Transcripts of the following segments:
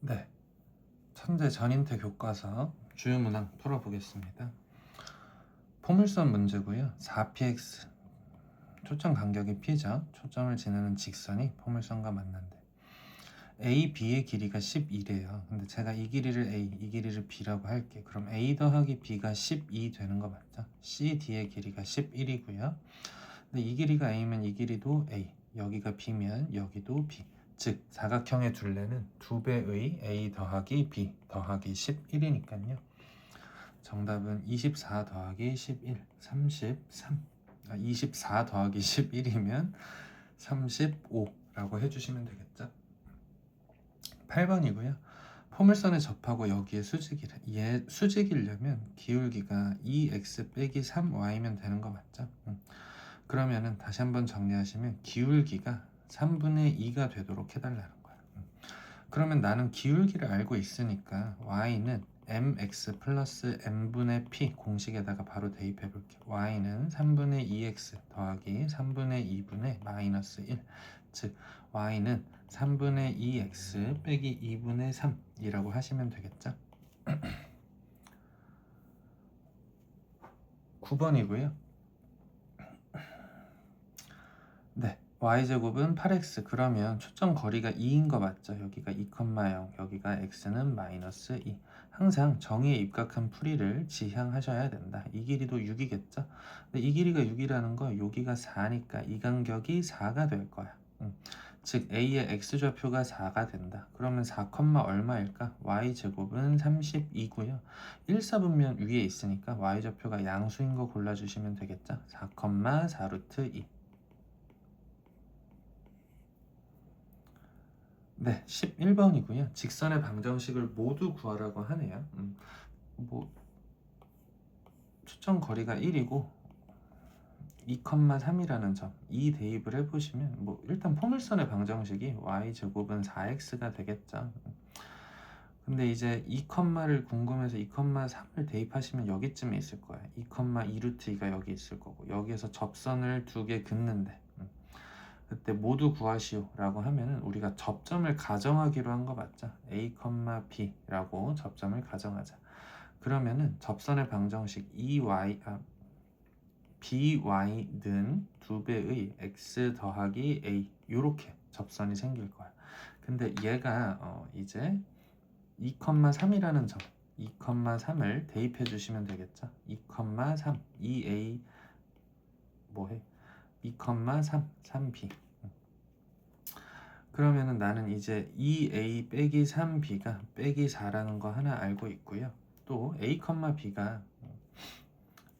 네, 천재 전인태 교과서 주요 문항 풀어보겠습니다. 포물선 문제고요. 4px 초점 간격이 p죠. 초점을 지나는 직선이 포물선과 만난대. A, B의 길이가 12래요. 근데 제가 이 길이를 A, 이 길이를 B라고 할게. 그럼 A 더하기 B가 12 되는 거 맞죠? C, D의 길이가 11이고요. 근데 이 길이가 A면 이 길이도 A, 여기가 B면 여기도 B. 즉 사각형의 둘레는 2배의 A 더하기 B 더하기 11이니까요. 정답은 24 더하기 11, 33. 24 더하기 11이면 35라고 해주시면 되겠죠. 8번이고요. 포물선에 접하고 여기에 수직이래. 얘 수직이려면 기울기가 2x 빼기 3y면 되는 거 맞죠? 그러면은 다시 한번 정리하시면 기울기가 3분의 2가 되도록 해달라는 거야. 그러면 나는 기울기를 알고 있으니까 y는 mx 플러스 n분의 p 공식에다가 바로 대입해 볼게. y는 3분의 2x 더하기 3분의 2분의 마이너스 1. 즉 y는 3분의 2x 빼기 2분의 3이라고 하시면 되겠죠. 9번이고요. 네, y제곱은 8x. 그러면 초점 거리가 2인 거 맞죠? 여기가 2,0, 여기가 x는 마이너스 2. 항상 정의에 입각한 풀이를 지향하셔야 된다. 이 길이도 6이겠죠? 근데 이 길이가 6이라는 거 여기가 4니까 이 간격이 4가 될 거야. 즉 a의 x좌표가 4가 된다. 그러면 4, 얼마일까? y제곱은 32고요. 1사분면 위에 있으니까 y좌표가 양수인 거 골라주시면 되겠죠? 4, 4 루트 2. 네, 11번이고요. 직선의 방정식을 모두 구하라고 하네요. 뭐 초점 거리가 1이고 2,3이라는 점, 이 대입을 해보시면 뭐 일단 포물선의 방정식이 y제곱은 4x가 되겠죠. 근데 이제 2를 궁금해서 2,3을 대입하시면 여기쯤에 있을 거예요. 2, 루트 2가 여기 있을 거고 여기에서 접선을 두 개 긋는데 그때 모두 구하시오 라고 하면은 우리가 접점을 가정하기로 한 거 맞죠? A, B라고 접점을 가정하자. 그러면은 접선의 방정식 BY는 2배의 X 더하기 A 요렇게 접선이 생길 거야. 근데 얘가 이제 2,3이라는 점 2,3을 대입해 주시면 되겠죠? 2,3 2A 뭐해? 2,3 3B. 그러면은 나는 이제 2a 빼기 3b가 빼기 4라는 거 하나 알고 있고요. 또 a, b가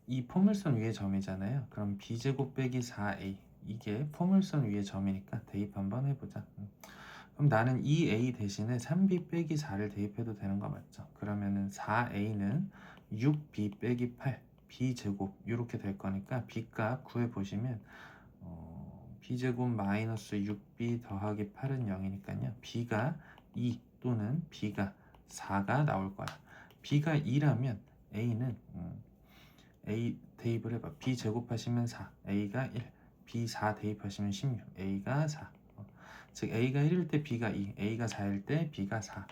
이 포물선 위의 점이잖아요. 그럼 b제곱 빼기 4a 이게 포물선 위의 점이니까 대입 한번 해보자. 그럼 나는 2a 대신에 3b 빼기 4를 대입해도 되는 거 맞죠? 그러면은 4a는 6b 빼기 8 b제곱 이렇게 될 거니까 b값 구해보시면 b제곱 마이너스 6b 더하기 8은 0이니까요. b가 2 또는 b가 4가 나올 거야. b가 2라면 a는 a 대입을 해봐. b 제곱하시면 4, a가 1, b 4 대입하시면 16, a가 4. 즉 a가 1일 때 b가 2, a가 4일 때 b가 4.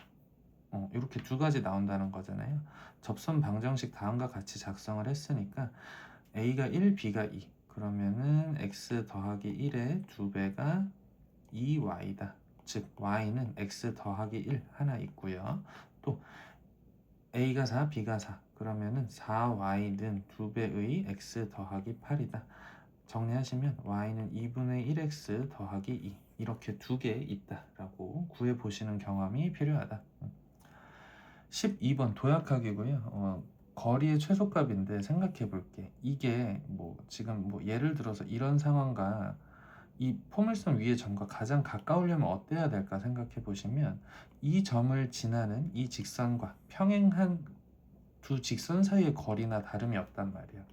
이렇게 두 가지 나온다는 거잖아요. 접선 방정식 다음과 같이 작성을 했으니까 a가 1, b가 2. 그러면은 x 더하기 1의 2배가 2y다. 즉 y는 x 더하기 1 하나 있고요. 또 a가 4, b가 4. 그러면은 4y는 2배의 x 더하기 8이다. 정리하시면 y는 2분의 1x 더하기 2 이렇게 두 개 있다라고 구해보시는 경험이 필요하다. 12번 도약하기고요. 거리의 최소값인데 생각해 볼게. 이게 뭐 지금 뭐 예를 들어서 이런 상황과 이 포물선 위의 점과 가장 가까우려면 어때야 될까 생각해 보시면 이 점을 지나는 이 직선과 평행한 두 직선 사이의 거리나 다름이 없단 말이야.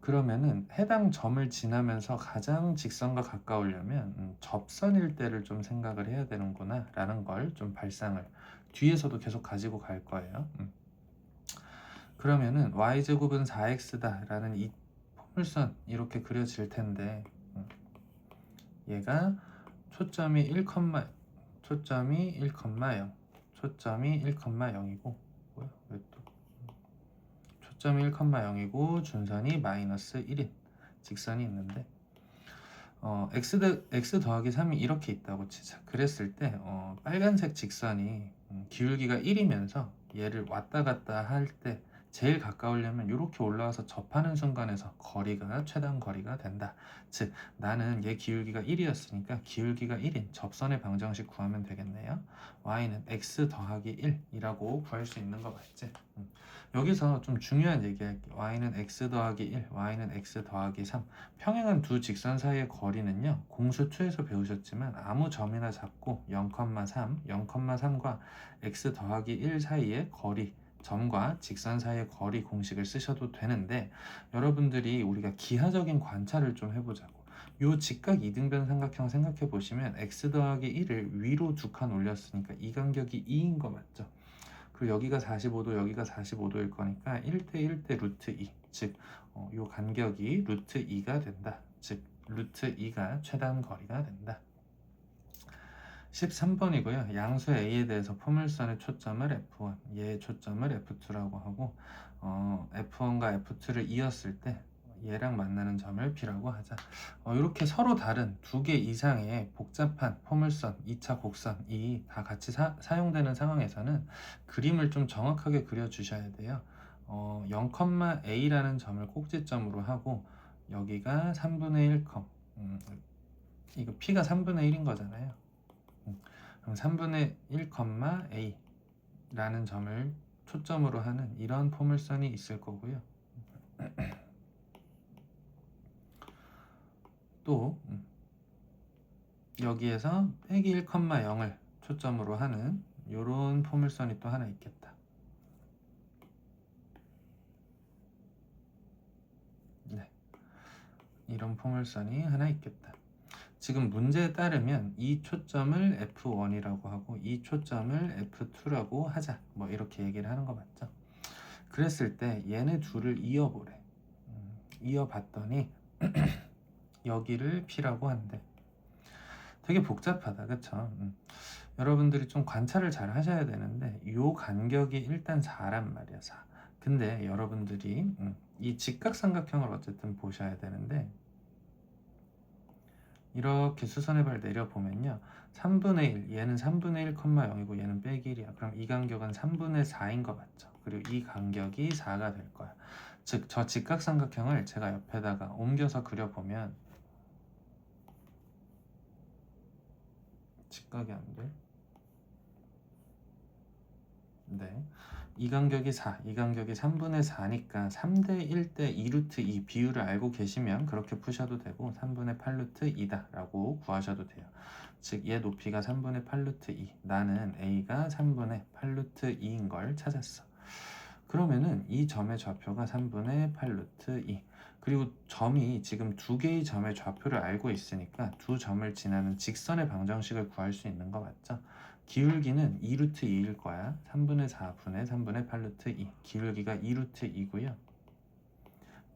그러면은 해당 점을 지나면서 가장 직선과 가까우려면 접선일 때를 좀 생각을 해야 되는구나 라는 걸 좀 발상을 뒤에서도 계속 가지고 갈 거예요. 그러면은 y제곱은 4x다 라는 이 포물선 이렇게 그려질 텐데 얘가 초점이 1, 초점이 1,0, 초점이 1,0이고 뭐야? 왜 또 초점이 1,0이고 준선이 마이너스 1인 직선이 있는데 x 더하기 3이 이렇게 있다고 치자. 그랬을 때 빨간색 직선이 기울기가 1이면서 얘를 왔다 갔다 할 때 제일 가까우려면 이렇게 올라와서 접하는 순간에서 거리가 최단 거리가 된다. 즉 나는 얘 기울기가 1이었으니까 기울기가 1인 접선의 방정식 구하면 되겠네요. y는 x 더하기 1이라고 구할 수 있는 거 맞지? 여기서 좀 중요한 얘기할게요. y는 x 더하기 1, y는 x 더하기 3. 평행한 두 직선 사이의 거리는요. 공수 2에서 배우셨지만 아무 점이나 잡고 0,3, 0,3과 x 더하기 1 사이의 거리, 점과 직선 사이의 거리 공식을 쓰셔도 되는데 여러분들이 우리가 기하적인 관찰을 좀 해보자고. 요 직각 이등변 삼각형 생각해 보시면 x 더하기 1을 위로 두 칸 올렸으니까 이 간격이 2인 거 맞죠? 그리고 여기가 45도, 여기가 45도일 거니까 1대 1대 루트 2, 즉 요 간격이 루트 2가 된다. 즉 루트 2가 최단 거리가 된다. 13번이고요. 양수 A에 대해서 포물선의 초점을 F1, 얘의 초점을 F2라고 하고 F1과 F2를 이었을 때 얘랑 만나는 점을 B라고 하자. 이렇게 서로 다른 두 개 이상의 복잡한 포물선, 2차 곡선이 다 같이 사용되는 상황에서는 그림을 좀 정확하게 그려주셔야 돼요. 0,A라는 점을 꼭지점으로 하고 여기가 3분의 1, 이거 P가 3분의 1인 거잖아요. 그럼 3분의 1, A라는 점을 초점으로 하는 이런 포물선이 있을 거고요. 또 여기에서 빼기 1,0을 초점으로 하는 이런 포물선이 또 하나 있겠다. 네, 이런 포물선이 하나 있겠다. 지금 문제에 따르면 이 초점을 F1이라고 하고 이 초점을 F2라고 하자. 뭐 이렇게 얘기를 하는 거 맞죠? 그랬을 때 얘네 둘을 이어보래. 이어봤더니 여기를 P라고 한대. 되게 복잡하다, 그쵸? 여러분들이 좀 관찰을 잘 하셔야 되는데 요 간격이 일단 4란 말이야, 4. 근데 여러분들이 이 직각삼각형을 어쨌든 보셔야 되는데 이렇게 수선의 발 내려보면요 3분의 1, 얘는 3분의 1, 0이고 얘는 빼기 1이야. 그럼 이 간격은 3분의 4인 거 맞죠? 그리고 이 간격이 4가 될 거야. 즉 저 직각삼각형을 제가 옆에다가 옮겨서 그려보면 직각이 안 돼. 네. 이 간격이 4, 이 간격이 3분의 4니까 3대 1대 2루트 2 비율을 알고 계시면 그렇게 푸셔도 되고 3분의 8루트 2다 라고 구하셔도 돼요. 즉 얘 높이가 3분의 8루트 2, 나는 A가 3분의 8루트 2인 걸 찾았어. 그러면은 이 점의 좌표가 3분의 8루트 2, 그리고 점이 지금 두 개의 점의 좌표를 알고 있으니까 두 점을 지나는 직선의 방정식을 구할 수 있는 거 맞죠? 기울기는 2루트 2일 거야. 3분의 4분의 3분의 8루트 2. 기울기가 2루트 2고요.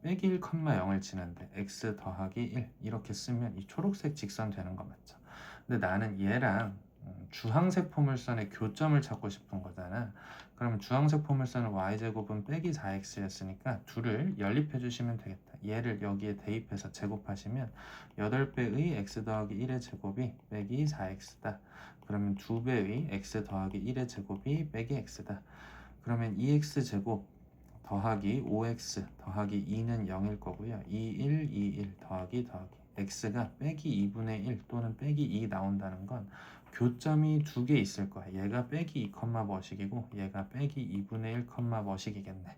빼기 1, 0을 지난데 x 더하기 1 이렇게 쓰면 이 초록색 직선 되는 거 맞죠? 근데 나는 얘랑 주황색 포물선의 교점을 찾고 싶은 거잖아. 그럼 주황색 포물선은 y제곱은 빼기 4x였으니까 둘을 연립해 주시면 되겠다. 얘를 여기에 대입해서 제곱하시면 8배의 x 더하기 1의 제곱이 빼기 4x다. 그러면 2배의 x 더하기 1의 제곱이 빼기 x다. 그러면 2x제곱 더하기 5x 더하기 2는 0일 거고요. 21, 21 더하기 x가 빼기 2분의 1 또는 빼기 2 나온다는 건 교점이 두 개 있을 거야. 얘가 빼기 2, 머식이고 얘가 빼기 2분의 1, 머식이겠네.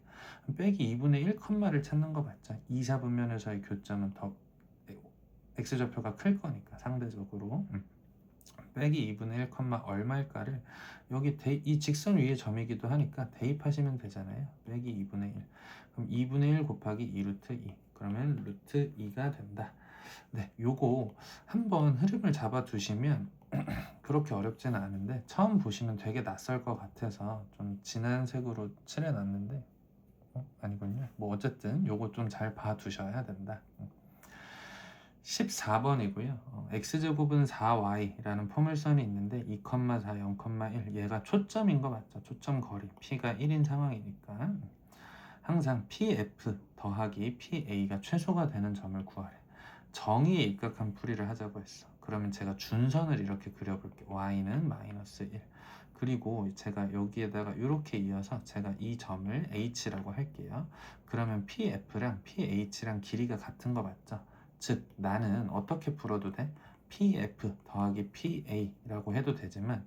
빼기 2분의 1, 를 찾는 거 맞죠? 2, 4분면에서의 교점은 더 x좌표가 클 거니까 상대적으로 빼기 2분의 1, 얼마일까를 여기 이 직선 위의 점이기도 하니까 대입하시면 되잖아요. 빼기 2분의 1. 그럼 2분의 1 곱하기 2루트 2. 그러면 루트 2가 된다. 네, 요거 한번 흐름을 잡아 두시면 그렇게 어렵지는 않은데 처음 보시면 되게 낯설 것 같아서 좀 진한 색으로 칠해놨는데 아니군요. 뭐 어쨌든 요거 좀 잘 봐 두셔야 된다. 14번이고요. x제곱은 4y라는 포물선이 있는데 2,4, 0,1 얘가 초점인 거 맞죠? 초점 거리 p가 1인 상황이니까 항상 pf 더하기 pa가 최소가 되는 점을 구하래. 정의에 입각한 풀이를 하자고 했어. 그러면 제가 준선을 이렇게 그려볼게. y는 마이너스 1. 그리고 제가 여기에다가 이렇게 이어서 제가 이 점을 h라고 할게요. 그러면 pf랑 ph랑 길이가 같은 거 맞죠? 즉 나는 어떻게 풀어도 돼? pf 더하기 pa라고 해도 되지만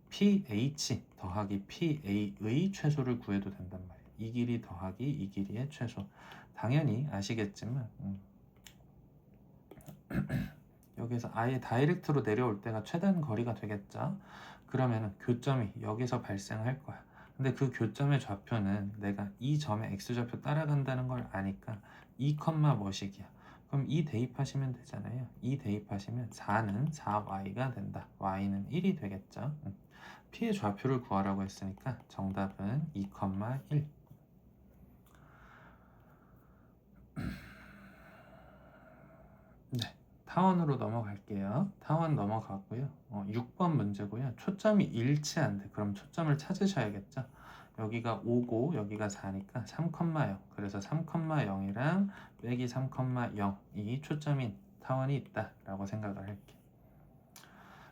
ph 더하기 pa의 최소를 구해도 된단 말이에요. 이 길이 더하기 이 길이의 최소. 당연히 아시겠지만 여기서 아예 다이렉트로 내려올 때가 최단 거리가 되겠죠. 그러면 교점이 여기서 발생할 거야. 근데 그 교점의 좌표는 내가 이 점의 x좌표 따라간다는 걸 아니까 2, 뭐식이야. 그럼 2 대입하시면 되잖아요. 2 대입하시면 4는 4y가 된다. y는 1이 되겠죠. p의 좌표를 구하라고 했으니까 정답은 2, 1. 네, 타원으로 넘어갈게요. 타원 넘어가고요. 6번 문제고요. 초점이 일치한대. 그럼 초점을 찾으셔야겠죠. 여기가 5고 여기가 4니까 3,0. 그래서 3,0이랑 빼기 3,0 이 초점인 타원이 있다라고 생각을 할게.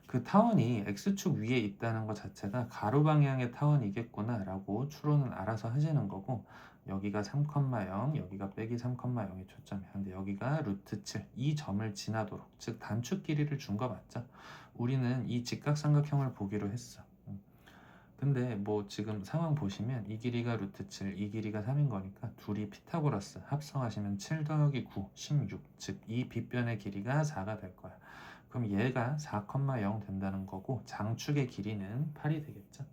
그 타원이 x축 위에 있다는 것 자체가 가로 방향의 타원이겠구나 라고 추론은 알아서 하시는 거고, 여기가 3,0 여기가 빼기 3,0의 초점이야. 근데 여기가 루트 7 이 점을 지나도록, 즉 단축 길이를 준 거 맞죠? 우리는 이 직각삼각형을 보기로 했어. 근데 뭐 지금 상황 보시면 이 길이가 루트 7 이 길이가 3인 거니까 둘이 피타고라스 합성하시면 7 더하기 9 16, 즉 이 빗변의 길이가 4가 될 거야. 그럼 얘가 4,0 된다는 거고 장축의 길이는 8이 되겠죠.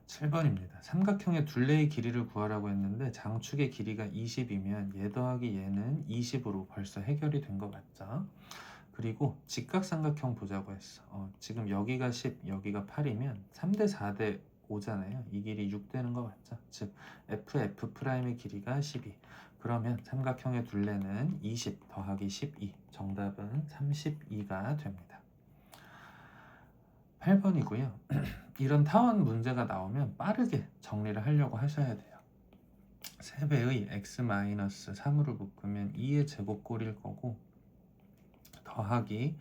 7번입니다. 삼각형의 둘레의 길이를 구하라고 했는데 장축의 길이가 20이면 얘 더하기 얘는 20으로 벌써 해결이 된 거 맞죠? 그리고 직각삼각형 보자고 했어. 지금 여기가 10, 여기가 8이면 3대 4대 5잖아요. 이 길이 6 되는 거 맞죠? 즉 FF'의 길이가 12. 그러면 삼각형의 둘레는 20 더하기 12. 정답은 32가 됩니다. 8번이고요. 이런 타원 문제가 나오면 빠르게 정리를 하려고 하셔야 돼요. 3배의 x-3으로 묶으면 2의 제곱꼴일 거고, 더하기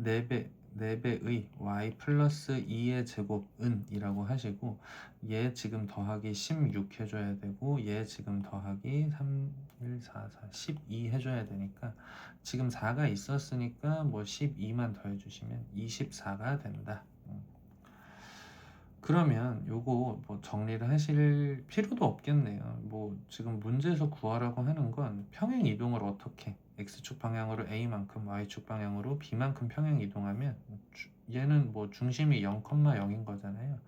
4배의 y 플러스 2의 제곱은 이라고 하시고, 얘 지금 더하기 16 해줘야 되고, 얘 지금 더하기 3, 1, 4, 4, 12 해줘야 되니까 지금 4가 있었으니까 뭐 12만 더해주시면 24가 된다. 그러면 요거 뭐 정리를 하실 필요도 없겠네요. 뭐 지금 문제에서 구하라고 하는 건 평행 이동을 어떻게 x축 방향으로 a만큼 y축 방향으로 b만큼 평행 이동하면 얘는 뭐 중심이 0,0인 거잖아요.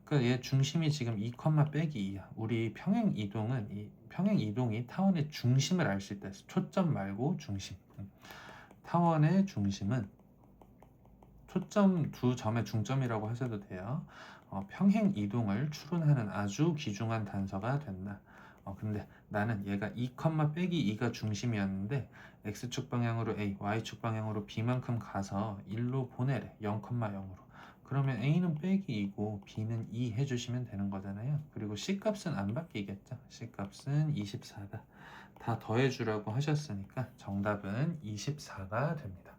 그러니까 얘 중심이 지금 2, 빼기 2야. 우리 평행 이동은 이 평행 이동이 타원의 중심을 알 수 있다. 초점 말고 중심. 타원의 중심은 초점 두 점의 중점이라고 하셔도 돼요. 평행 이동을 추론하는 아주 귀중한 단서가 된다. 근데 나는 얘가 2, 빼기 2가 중심이었는데 x축 방향으로 a, y축 방향으로 b만큼 가서 1로 보내래. 0,0으로. 그러면 a는 빼기 2고 b는 2 해주시면 되는 거잖아요. 그리고 c값은 안 바뀌겠죠. c값은 24다. 다 더해주라고 하셨으니까 정답은 24가 됩니다.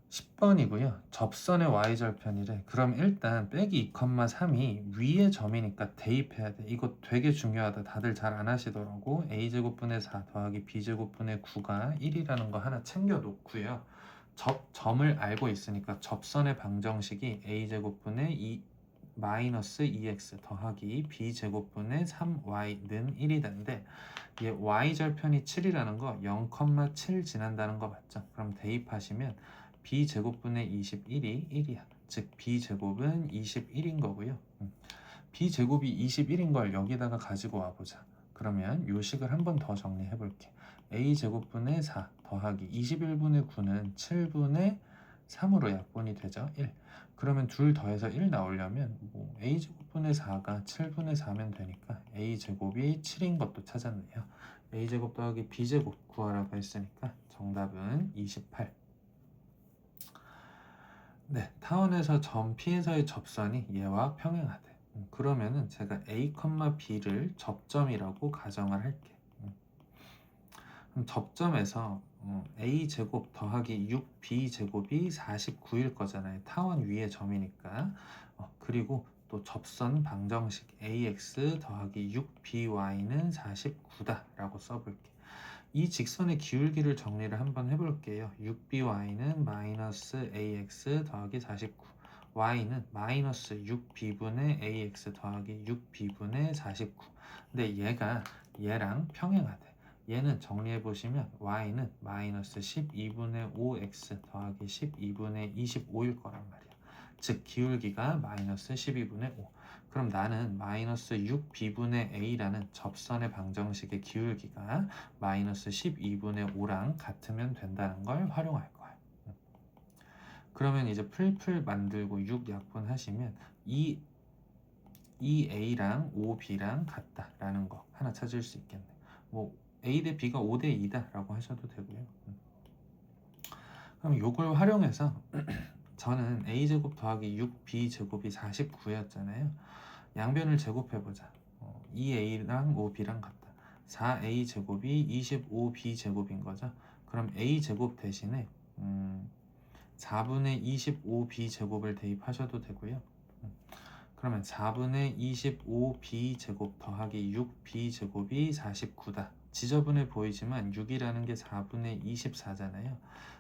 10번이고요. 접선의 y절편이래. 그럼 일단 빼기 2,3이 위의 점이니까 대입해야 돼. 이거 되게 중요하다. 다들 잘 안 하시더라고. a제곱분의 4 더하기 b제곱분의 9가 1이라는 거 하나 챙겨 놓고요. 점을 알고 있으니까 접선의 방정식이 a제곱분의 2 마이너스 2x 더하기 b제곱분의 3y는 1이 되는데, 얘 y절편이 7이라는 거 0,7 지난다는 거 맞죠? 그럼 대입하시면 b제곱분의 21이 1이야. 즉 b제곱은 21인 거고요. b제곱이 21인 걸 여기다가 가지고 와보자. 그러면 요 식을 한 번 더 정리해 볼게. a제곱분의 4 더하기 21분의 9는 7분의 3으로 약분이 되죠. 1. 그러면 둘 더해서 1 나오려면 뭐 a제곱분의 4가 7분의 4면 되니까 a제곱이 7인 것도 찾았네요. a제곱 더하기 b제곱 구하라고 했으니까 정답은 28. 네, 타원에서 점 P에서의 접선이 얘와 평행하대. 그러면은 제가 A, B를 접점이라고 가정을 할게. 그럼 접점에서 A제곱 더하기 6B제곱이 49일 거잖아요. 타원 위의 점이니까. 그리고 또 접선 방정식 AX 더하기 6BY는 49다 라고 써볼게. 이 직선의 기울기를 정리를 한번 해볼게요. 6by는 마이너스 ax 더하기 49, y는 마이너스 6b분의 ax 더하기 6b분의 49. 근데 얘가 얘랑 평행하대. 얘는 정리해보시면 y는 마이너스 12분의 5x 더하기 12분의 25일 거란 말이야. 즉 기울기가 마이너스 12분의 5. 그럼 나는 마이너스 6b분의 a라는 접선의 방정식의 기울기가 마이너스 12분의 5랑 같으면 된다는 걸 활용할 거야. 그러면 이제 풀풀 만들고 6 약분하시면 2a랑 5b랑 같다라는 거 하나 찾을 수 있겠네. 뭐 a 대 b가 5 대 2다 라고 하셔도 되고요. 그럼 이걸 활용해서 저는 a제곱 더하기 6b제곱이 49였잖아요. 양변을 제곱해보자. 2a랑 5b랑 같다. 4a제곱이 25b제곱인 거죠. 그럼 a제곱 대신에 4분의 25b제곱을 대입하셔도 되고요. 그러면 4분의 25b제곱 더하기 6b제곱이 49다. 지저분해 보이지만 6이라는 게 4분의 24잖아요.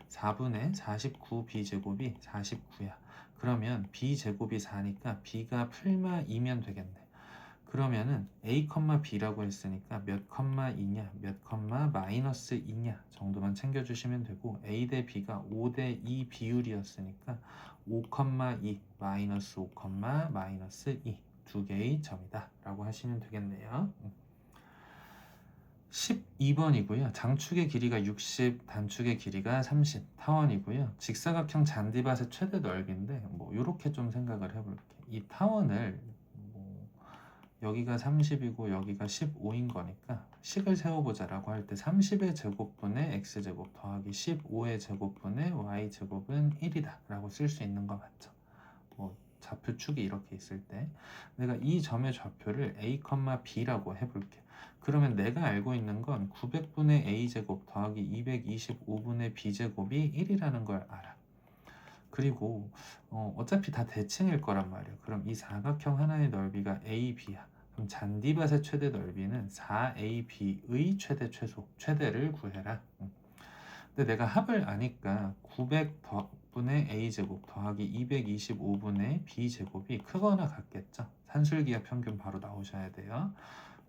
4분의 49b제곱이 49야. 그러면 b제곱이 4니까 b가 풀마 2면 되겠네. 그러면은 a, b라고 했으니까 몇 컴마 2냐, 몇 컴마 마이너스 2냐 정도만 챙겨주시면 되고 a 대 b가 5 대 2 비율이었으니까 5, 2 마이너스 5, 마이너스 2 두 개의 점이다 라고 하시면 되겠네요. 12번이고요. 장축의 길이가 60, 단축의 길이가 30, 타원이고요. 직사각형 잔디밭의 최대 넓이인데 뭐 이렇게 좀 생각을 해볼게. 이 타원을 여기가 30이고 여기가 15인 거니까 식을 세워보자라고 할 때 30의 제곱분의 x제곱 더하기 15의 제곱분의 y제곱은 1이다 라고 쓸 수 있는 거 맞죠? 뭐 좌표축이 이렇게 있을 때 내가 이 점의 좌표를 a, b라고 해볼게. 그러면 내가 알고 있는 건 900분의 a제곱 더하기 225분의 b제곱이 1이라는 걸 알아. 그리고 어차피 다 대칭일 거란 말이에요. 그럼 이 사각형 하나의 넓이가 AB야. 그럼 잔디밭의 최대 넓이는 4AB의 최대 최소, 최대를 구해라. 근데 내가 합을 아니까 900분의 A제곱 더하기 225분의 B제곱이 크거나 같겠죠? 산술기하 평균 바로 나오셔야 돼요.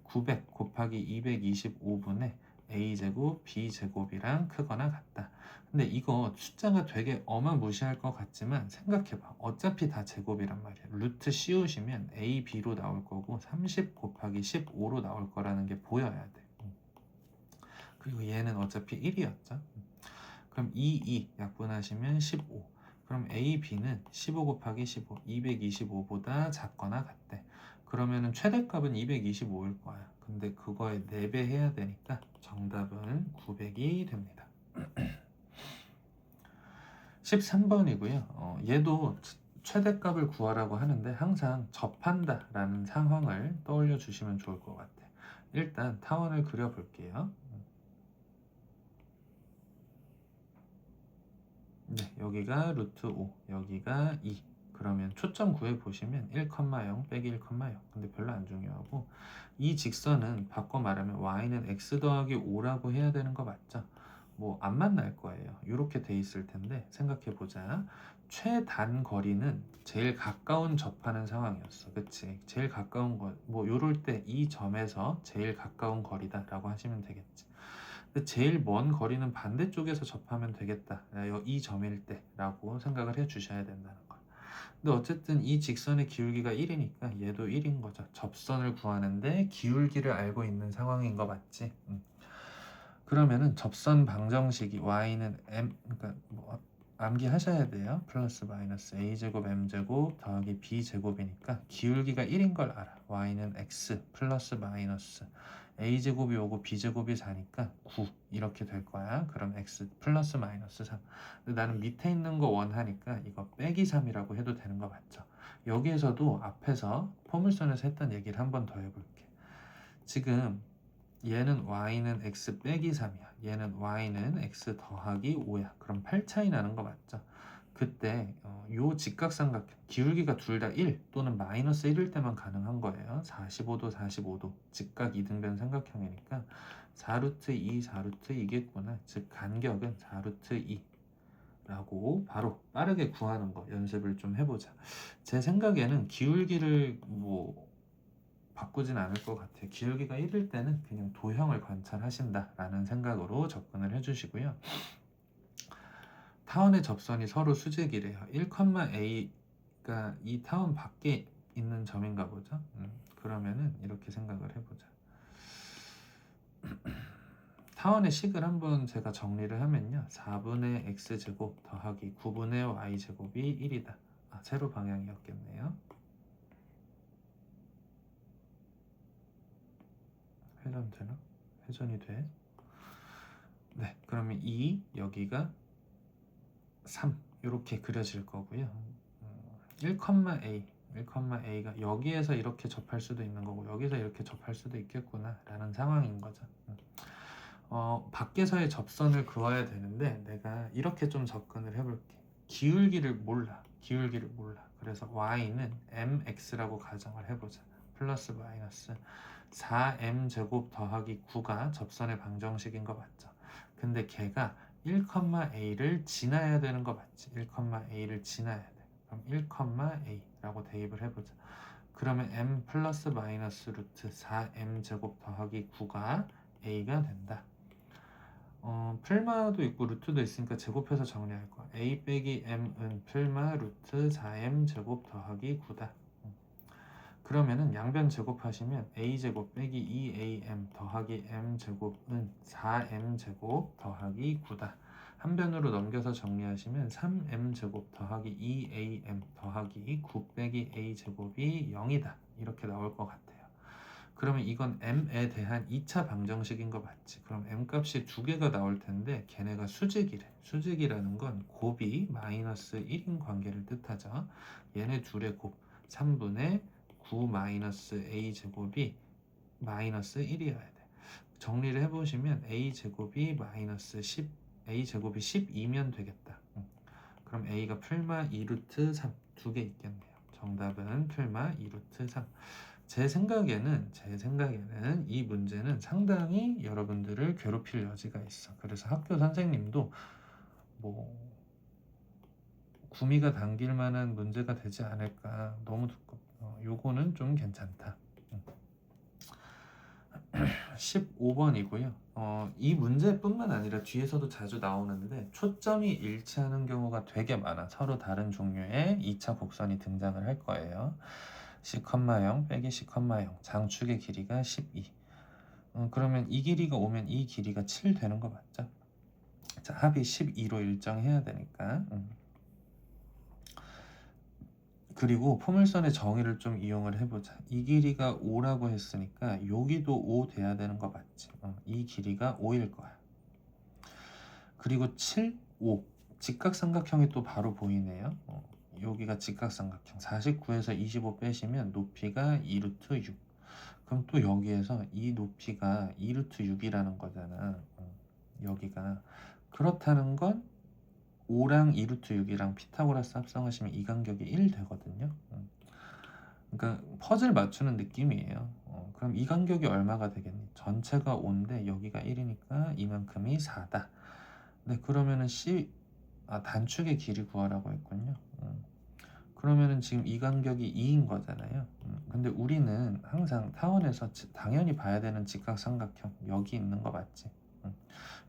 900 곱하기 225분의 A제곱 B제곱이랑 크거나 같다. 근데 이거 숫자가 되게 어마무시할 것 같지만 생각해봐. 어차피 다 제곱이란 말이야. 루트 씌우시면 A, B로 나올 거고 30 곱하기 15로 나올 거라는 게 보여야 돼. 그리고 얘는 어차피 1이었죠. 그럼 2 약분하시면 15. 그럼 A, B는 15 곱하기 15, 225보다 작거나 같대. 그러면은 최대값은 225일 거야. 근데 그거에 4배 해야 되니까 정답은 900이 됩니다. 13번이고요. 얘도 최대값을 구하라고 하는데 항상 접한다 라는 상황을 떠올려 주시면 좋을 것 같아요. 일단 타원을 그려볼게요. 네, 여기가 루트 5, 여기가 2. 그러면 초점 구해 보시면 1,0 빼기 1,0. 근데 별로 안 중요하고 이 직선은 바꿔 말하면 y는 x 더하기 5라고 해야 되는 거 맞죠? 뭐 안 만날 거예요. 이렇게 돼 있을 텐데 생각해 보자. 최단 거리는 제일 가까운 접하는 상황이었어. 그치? 제일 가까운 거, 뭐 요럴 때 이 점에서 제일 가까운 거리다라고 하시면 되겠지. 근데 제일 먼 거리는 반대쪽에서 접하면 되겠다. 이 점일 때 라고 생각을 해 주셔야 된다는 거. 근데 어쨌든 이 직선의 기울기가 1이니까 얘도 1인 거죠. 접선을 구하는데 기울기를 알고 있는 상황인 거 맞지? 그러면은 접선 방정식이 y는 m, 그러니까 뭐 암기하셔야 돼요. 플러스 마이너스 a제곱 m제곱 더하기 b제곱이니까 기울기가 1인 걸 알아. y는 x 플러스 마이너스 a제곱이 오고 b제곱이 4니까 9 이렇게 될 거야. 그럼 x 플러스 마이너스 3. 근데 나는 밑에 있는 거 원하니까 이거 빼기 3이라고 해도 되는 거 맞죠? 여기에서도 앞에서 포물선에서 했던 얘기를 한 번 더 해볼게. 지금 얘는 y는 x 빼기 3이야. 얘는 y는 x 더하기 5야. 그럼 8 차이 나는 거 맞죠? 그때 요 직각삼각형 기울기가 둘 다 1 또는 마이너스 1일 때만 가능한 거예요. 45도 45도 직각 이등변 삼각형이니까 4루트 2 4루트 2겠구나. 즉 간격은 4루트 2 라고 바로 빠르게 구하는 거 연습을 좀 해보자. 제 생각에는 기울기를 뭐 바꾸진 않을 것 같아요. 기울기가 1일 때는 그냥 도형을 관찰하신다라는 생각으로 접근을 해주시고요. 타원의 접선이 서로 수직이래요. 1,a가 이 타원 밖에 있는 점인가 보죠. 그러면은 이렇게 생각을 해보자. 타원의 식을 한번 제가 정리를 하면요. 4분의 x제곱 더하기 9분의 y제곱이 1이다. 세로 방향이었겠네요. 회전 되나? 회전이 돼. 네, 그러면 2 여기가 3 이렇게 그려질 거고요. 1,a 1,a가 여기에서 이렇게 접할 수도 있는 거고 여기서 이렇게 접할 수도 있겠구나 라는 상황인 거죠. 밖에서의 접선을 그어야 되는데 내가 이렇게 좀 접근을 해볼게. 기울기를 몰라. 그래서 y는 mx라고 가정을 해보자. 플러스 마이너스 4m제곱 더하기 9가 접선의 방정식인 거 맞죠? 근데 걔가 1,a를 지나야 되는 거 맞지? 1,a를 지나야 돼. 그럼 1,a라고 대입을 해보자. 그러면 m 플러스 마이너스 루트 4m제곱 더하기 9가 a가 된다. 풀마도 있고 루트도 있으니까 제곱해서 정리할 거야. a 빼기 m은 풀마 루트 4m 제곱 더하기 9다. 그러면은 양변 제곱하시면 a제곱 빼기 2am 더하기 m제곱은 4m제곱 더하기 9다. 한 변으로 넘겨서 정리하시면 3m제곱 더하기 2am 더하기 9 빼기 a제곱이 0이다. 이렇게 나올 것 같아요. 그러면 이건 m에 대한 2차 방정식인 거 맞지? 그럼 m값이 두 개가 나올 텐데 걔네가 수직이래. 수직이라는 건 곱이 마이너스 1인 관계를 뜻하죠. 얘네 둘의 곱 3분의 9 마이너스 a제곱이 마이너스 1이어야 돼. 정리를 해보시면 a제곱이 마이너스 10 a제곱이 12면 되겠다. 그럼 a가 풀마 2루트 3 두 개 있겠네요. 정답은 풀마 2루트 3. 제 생각에는 이 문제는 상당히 여러분들을 괴롭힐 여지가 있어. 그래서 학교 선생님도 뭐 구미가 당길 만한 문제가 되지 않을까. 너무 요거는 좀 괜찮다. 15번이고요. 이 문제뿐만 아니라 뒤에서도 자주 나오는데 초점이 일치하는 경우가 되게 많아. 서로 다른 종류의 2차 곡선이 등장을 할 거예요. C,0 빼기 C,0 장축의 길이가 12. 그러면 이 길이가 오면 이 길이가 7 되는 거 맞죠? 자, 합이 12로 일정해야 되니까. 그리고 포물선의 정의를 좀 이용을 해보자. 이 길이가 5라고 했으니까 여기도 5 돼야 되는 거 맞지? 이 길이가 5일 거야. 그리고 7, 5 직각삼각형이 또 바로 보이네요. 여기가 직각삼각형 49에서 25 빼시면 높이가 2루트 6. 그럼 또 여기에서 이 높이가 2루트 6이라는 거잖아. 여기가 그렇다는 건 5랑 2루트 6이랑 피타고라스 합성하시면 이 간격이 1 되거든요. 그러니까 퍼즐 맞추는 느낌이에요. 그럼 이 간격이 얼마가 되겠니? 전체가 5인데 여기가 1이니까 이만큼이 4다. 네, 그러면은 단축의 길이 구하라고 했군요. 그러면은 지금 이 간격이 2인 거잖아요. 근데 우리는 항상 타원에서 당연히 봐야 되는 직각삼각형 여기 있는 거 맞지?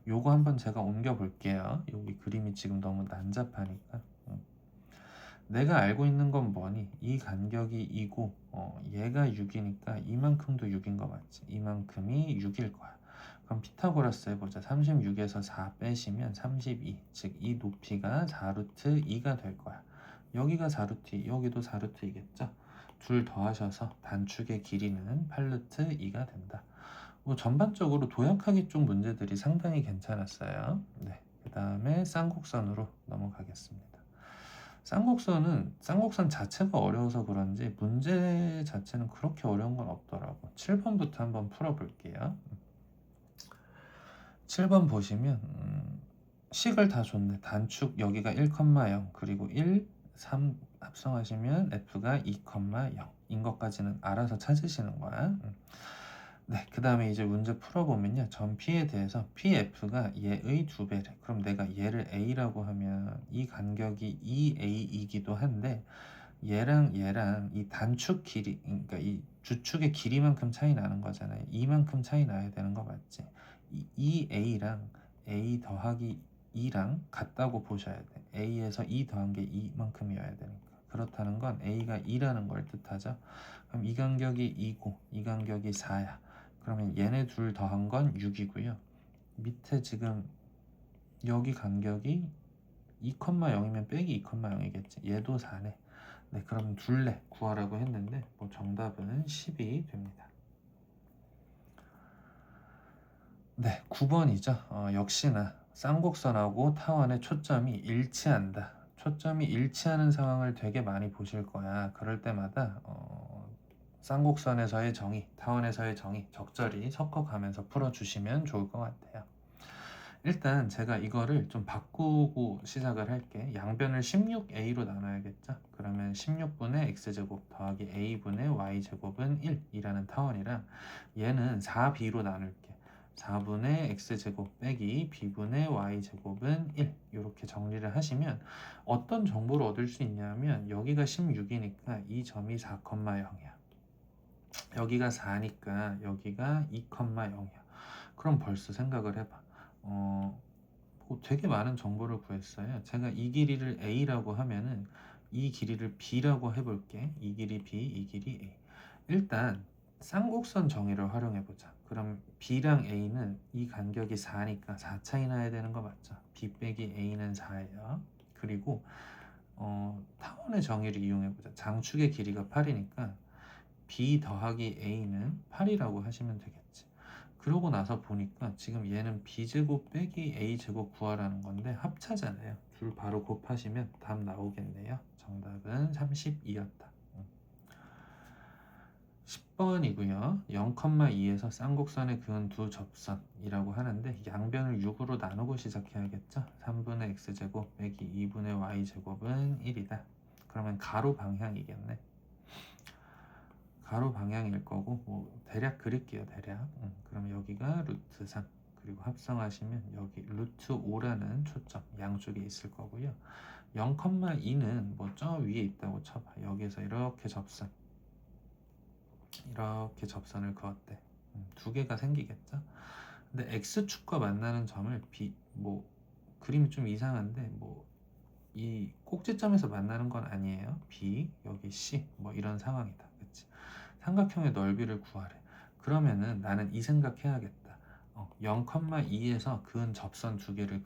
요거 한번 제가 옮겨 볼게요. 여기 그림이 지금 너무 난잡하니까. 내가 알고 있는 건 뭐니? 이 간격이 2고 얘가 6이니까 이만큼도 6인 거 맞지? 이만큼이 6일 거야. 그럼 피타고라스 해보자. 36에서 4 빼시면 32. 즉 이 높이가 4루트 2가 될 거야. 여기가 4루트 2, 여기도 4루트 2겠죠? 둘 더하셔서 단축의 길이는 8루트 2가 된다. 뭐 전반적으로 도약하기 쪽 문제들이 상당히 괜찮았어요. 네, 그 다음에 쌍곡선으로 넘어가겠습니다. 쌍곡선 자체가 어려워서 그런지 문제 자체는 그렇게 어려운 건 없더라고. 7번부터 한번 풀어볼게요. 7번 보시면 식을 다 줬네. 단축 여기가 1,0 그리고 1, 3 합성하시면 f가 2,0인 것까지는 알아서 찾으시는 거야. 네, 그 다음에 이제 문제 풀어보면요. 점 P에 대해서 PF가 얘의 2배래. 그럼 내가 얘를 A라고 하면 이 간격이 2A이기도 한데 얘랑 이 단축 길이, 그러니까 이 주축의 길이만큼 차이 나는 거잖아요. 이만큼 차이 나야 되는 거 맞지? 이 2A랑 A 더하기 2랑 같다고 보셔야 돼. A에서 2 더한 게 이만큼이어야 되니까. 그렇다는 건 A가 2라는 걸 뜻하죠. 그럼 이 간격이 2고 이 간격이 4야. 그러면 얘네 둘 더한 건 6이고요. 밑에 지금 여기 간격이 2,0이면 빼기 2,0이겠지. 얘도 4네. 네, 그럼 둘레 구하라고 했는데 뭐 정답은 10이 됩니다. 네, 9번이죠. 역시나 쌍곡선하고 타원의 초점이 일치한다. 초점이 일치하는 상황을 되게 많이 보실 거야. 그럴 때마다 쌍곡선에서의 정의, 타원에서의 정의 적절히 섞어가면서 풀어주시면 좋을 것 같아요. 일단 제가 이거를 좀 바꾸고 시작을 할게. 양변을 16a로 나눠야겠죠? 그러면 16분의 x제곱 더하기 a분의 y제곱은 1이라는 타원이랑 얘는 4b로 나눌게. 4분의 x제곱 빼기 b분의 y제곱은 1 이렇게 정리를 하시면 어떤 정보를 얻을 수 있냐면 여기가 16이니까 이 점이 4,0이야. 여기가 4니까 여기가 2,0이야. 그럼 벌써 생각을 해봐. 되게 많은 정보를 구했어요. 제가 이 길이를 A라고 하면은 이 길이를 B라고 해볼게. 이 길이 B, 이 길이 A. 일단 쌍곡선 정의를 활용해보자. 그럼 B랑 A는 이 간격이 4니까 4 차이 나야 되는 거 맞죠? B 빼기 A는 4예요. 그리고 타원의 정의를 이용해보자. 장축의 길이가 8이니까 B 더하기 A는 8이라고 하시면 되겠지. 그러고 나서 보니까 지금 얘는 B제곱 빼기 A제곱 구하라는 건데 합차잖아요. 둘 바로 곱하시면 답 나오겠네요. 정답은 32였다. 10번이고요. 0,2에서 쌍곡선의 그은 두 접선이라고 하는데 양변을 6으로 나누고 시작해야겠죠. 3분의 x제곱 빼기 2분의 y제곱은 1이다. 그러면 가로 방향이겠네. 가로 방향일 거고 뭐 대략 그릴게요. 대략. 그럼 여기가 루트 3 그리고 합성하시면 여기 루트 5라는 초점 양쪽에 있을 거고요. 0,2는 뭐 저 위에 있다고 쳐봐. 여기서 이렇게 접선을 그었대. 두 개가 생기겠죠. 근데 x축과 만나는 점을 뭐 그림이 좀 이상한데 뭐 이 꼭지점에서 만나는 건 아니에요. B 여기 C 뭐 이런 상황이다. 그치? 삼각형의 넓이를 구하래. 그러면은 나는 이 생각해야겠다. 0,2에서 그은 접선 두 개를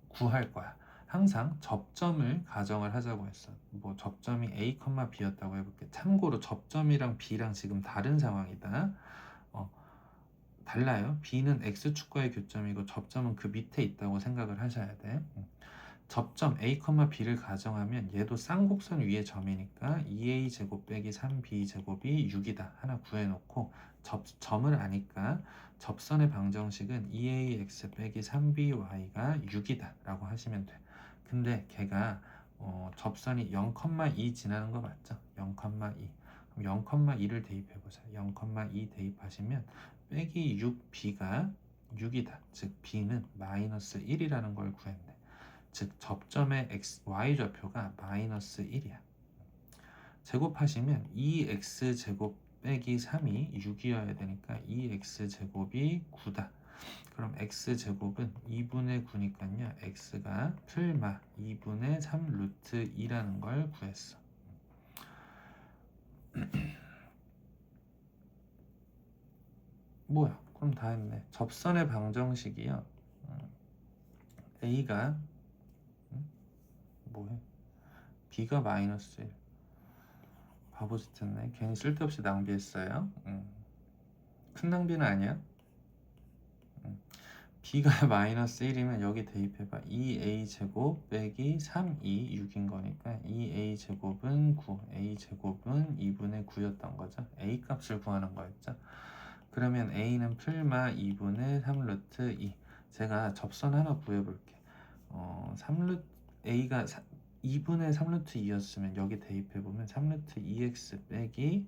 구할 거야. 항상 접점을 가정을 하자고 했어. 뭐 접점이 A, B였다고 해볼게. 참고로 접점이랑 B랑 지금 다른 상황이다. 달라요. B는 X축과의 교점이고 접점은 그 밑에 있다고 생각을 하셔야 돼. 접점 A, B를 가정하면 얘도 쌍곡선 위의 점이니까 2a제곱 빼기 3b제곱이 6이다. 하나 구해놓고 점을 아니까 접선의 방정식은 2ax 빼기 3by가 6이다 라고 하시면 돼. 근데 걔가 접선이 0,2 지나는 거 맞죠? 0,2. 그럼 0,2를 대입해보자. 0,2 대입하시면 빼기 6b가 6이다. 즉 b는 마이너스 1이라는 걸 구했네. 즉 접점의 y좌표가 마이너스 1이야. 제곱하시면 2x제곱 빼기 3이 6이어야 되니까 2x제곱이 9다. 그럼 x제곱은 2분의 9니까요. x가 풀마 2분의 3 루트 2라는 걸 구했어. 뭐야? 그럼 다 했네. 접선의 방정식이요. A가 뭐해? B가 마이너스 1. 바보짓 했네. 괜히 쓸데없이 낭비했어요. 큰 낭비는 아니야. B가 마이너스 1이면 여기 대입해봐. 2a제곱 빼기 3이 6인 거니까 2a제곱은 9, a제곱은 2분의 9였던 거죠. a 값을 구하는 거였죠. 그러면 a는 풀마 2분의 3루트 2. 제가 접선 하나 구해볼게. 3루트 a가 2분의 3루트 2였으면 여기 대입해보면 3루트 2x 빼기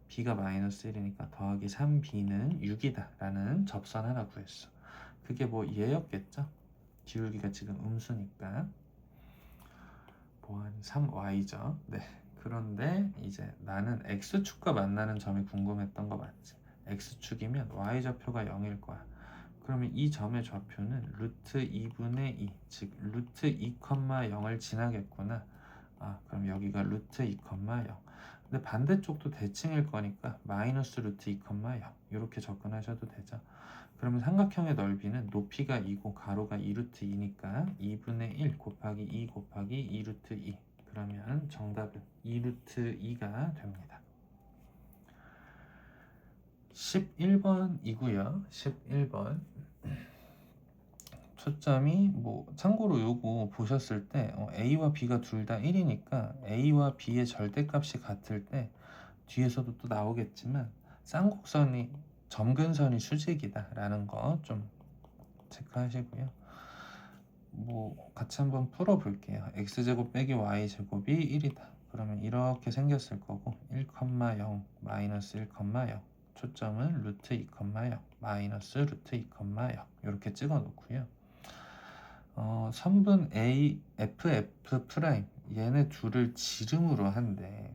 b가 마이너스 1이니까 더하기 3b는 6이다 라는 접선 하나 구했어. 그게 뭐 얘였겠죠? 기울기가 지금 음수니까 뭐한 3y죠. 네. 그런데 이제 나는 x축과 만나는 점이 궁금했던 거 맞지? x축이면 y좌표가 0일 거야. 그러면 이 점의 좌표는 루트 2분의 2, 즉 루트 2,0을 지나겠구나. 그럼 여기가 루트 2,0. 근데 반대쪽도 대칭일 거니까 마이너스 루트 2,0 이렇게 접근하셔도 되죠. 그러면 삼각형의 넓이는 높이가 2고 가로가 2루트 2니까 2분의 1 곱하기 2 곱하기 2루트 2. 그러면 정답은 2루트 2가 됩니다. 11번이고요. 11번. 초점이 뭐 참고로 요거 보셨을 때 A와 B가 둘 다 1이니까 A와 B의 절대값이 같을 때 뒤에서도 또 나오겠지만 쌍곡선이 점근선이 수직이다 라는 거 좀 체크하시고요. 뭐 같이 한번 풀어 볼게요. x제곱 빼기 y제곱이 1이다. 그러면 이렇게 생겼을 거고 1,0 마이너스 1,0 초점은 루트 2,0 마이너스 루트 2,0 이렇게 찍어 놓고요. 선분 A, F 프라임 얘네 둘을 지름으로 한대.